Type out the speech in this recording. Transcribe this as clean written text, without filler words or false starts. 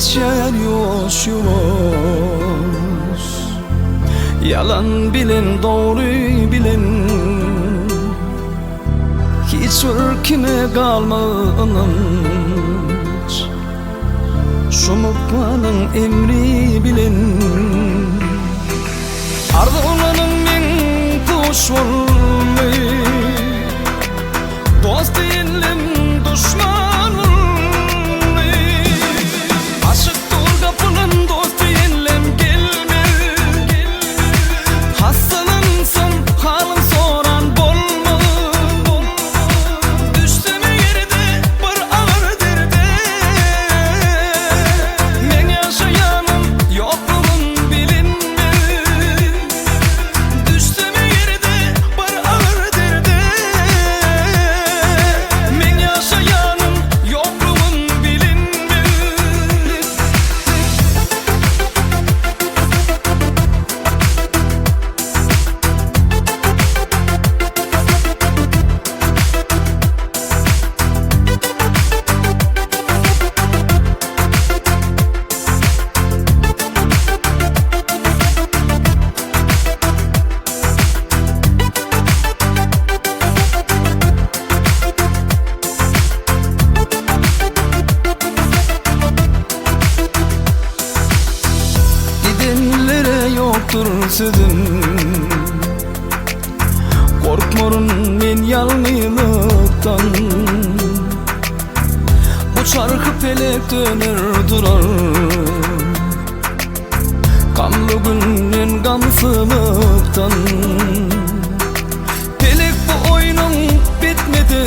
geçer yoş yoş. Yalan bilen doğruyu bilen, hiç ürkime kalmamış. Şu mutlanın emri bilen, arzulanın men kuş olmay. Dost değilim düşman olmay. Aşık dur kapının dost değilim gelme. Hastalansan halim soran bolma. Düştüme yerde bir ağır derde. Men yaşayanım yokluğum bilinme. Düştüme yerde bir ağır derde. Men yaşayanım yokluğum bilinme. Gidenlere yoktur sözüm, korkmarım men yalnızlıktan. Bu çarkı felek döner durar, gamlı günün gamsızlıktan. Felek bu oyunun bitmedi,